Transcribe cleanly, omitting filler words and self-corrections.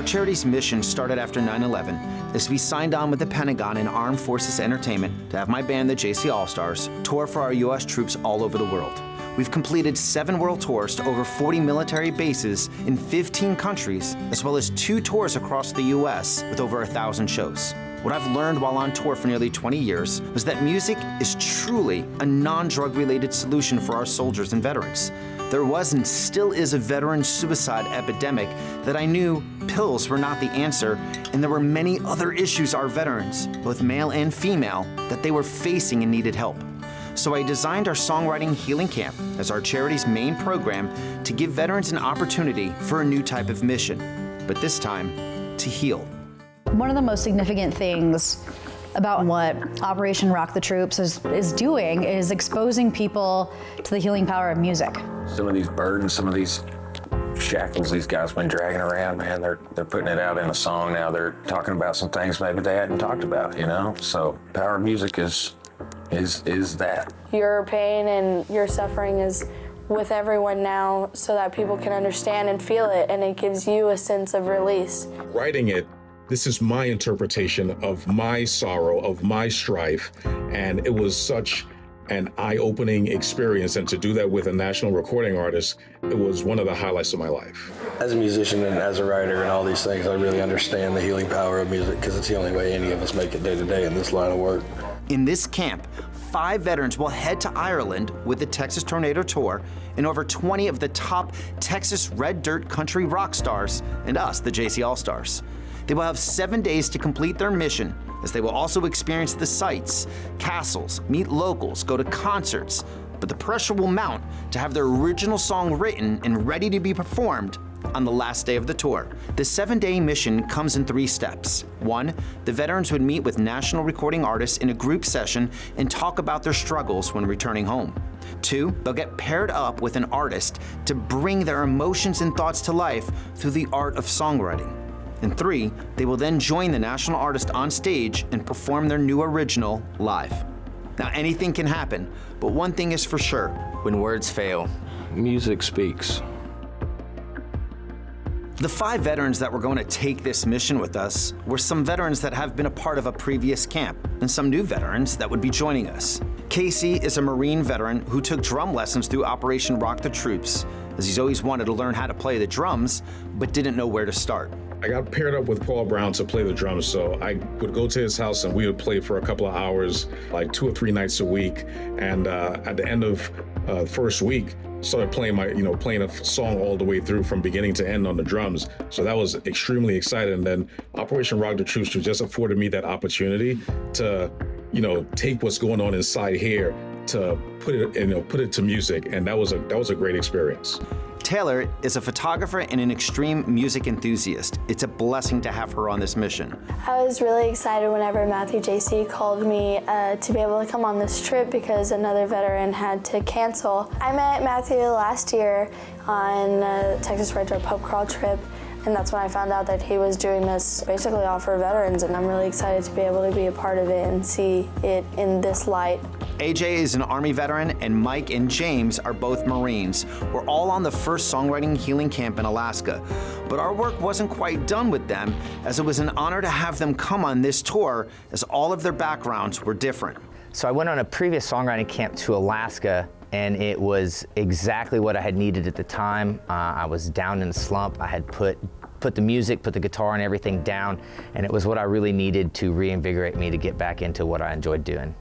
Our charity's mission started after 9/11 as we signed on with the Pentagon and Armed Forces Entertainment to have my band, the JC All-Stars, tour for our U.S. troops all over the world. We've completed 7 world tours to over 40 military bases in 15 countries, as well as 2 tours across the U.S. with over 1,000 shows. What I've learned while on tour for nearly 20 years was that music is truly a non-drug related solution for our soldiers and veterans. There was and still is a veteran suicide epidemic that I knew pills were not the answer, and there were many other issues our veterans, both male and female, that they were facing and needed help. So I designed our Songwriting Healing Camp as our charity's main program to give veterans an opportunity for a new type of mission, but this time, to heal. One of the most significant things about what Operation Rock the Troops is doing is exposing people to the healing power of music. Some of these burdens, some of these shackles these guys been dragging around, man, they're putting it out in a song now. They're talking about some things maybe they hadn't talked about, you know? So power of music is that. Your pain and your suffering is with everyone now so that people can understand and feel it, and it gives you a sense of release. Writing it, this is my interpretation of my sorrow, of my strife, and it was such an eye-opening experience, and to do that with a national recording artist, it was one of the highlights of my life. As a musician and as a writer and all these things, I really understand the healing power of music because it's the only way any of us make it day to day in this line of work. In this camp, 5 veterans will head to Ireland with the Texas Tornado Tour and over 20 of the top Texas red dirt country rock stars and us, the JC All-Stars. They will have 7 days to complete their mission, as they will also experience the sights, castles, meet locals, go to concerts, but the pressure will mount to have their original song written and ready to be performed on the last day of the tour. The 7-day mission comes in 3 steps. 1, the veterans would meet with national recording artists in a group session and talk about their struggles when returning home. 2, they'll get paired up with an artist to bring their emotions and thoughts to life through the art of songwriting. And 3, they will then join the national artist on stage and perform their new original live. Now, anything can happen, but one thing is for sure: when words fail, Music speaks. The 5 veterans that were going to take this mission with us were some veterans that have been a part of a previous camp and some new veterans that would be joining us. Casey is a Marine veteran who took drum lessons through Operation Rock the Troops, as he's always wanted to learn how to play the drums, but didn't know where to start. I got paired up with Paul Brown to play the drums, so I would go to his house and we would play for a couple of hours, like 2 or 3 nights a week. And at the end of the first week, started playing playing a song all the way through from beginning to end on the drums. So that was extremely exciting. And then Operation Rock the Troops just afforded me that opportunity to, take what's going on inside here to put it to music, and that was a great experience. Taylor is a photographer and an extreme music enthusiast. It's a blessing to have her on this mission. I was really excited whenever Matthew JC called me to be able to come on this trip because another veteran had to cancel. I met Matthew last year on a Texas Red Dirt pub crawl trip, and that's when I found out that he was doing this basically all for veterans, and I'm really excited to be able to be a part of it and see it in this light. AJ is an Army veteran, and Mike and James are both Marines. We're all on the first Songwriting Healing Camp in Alaska, but our work wasn't quite done with them, as it was an honor to have them come on this tour, as all of their backgrounds were different. So I went on a previous songwriting camp to Alaska, and it was exactly what I had needed at the time. I was down in the slump. I had put the music, put the guitar and everything down, and it was what I really needed to reinvigorate me to get back into what I enjoyed doing.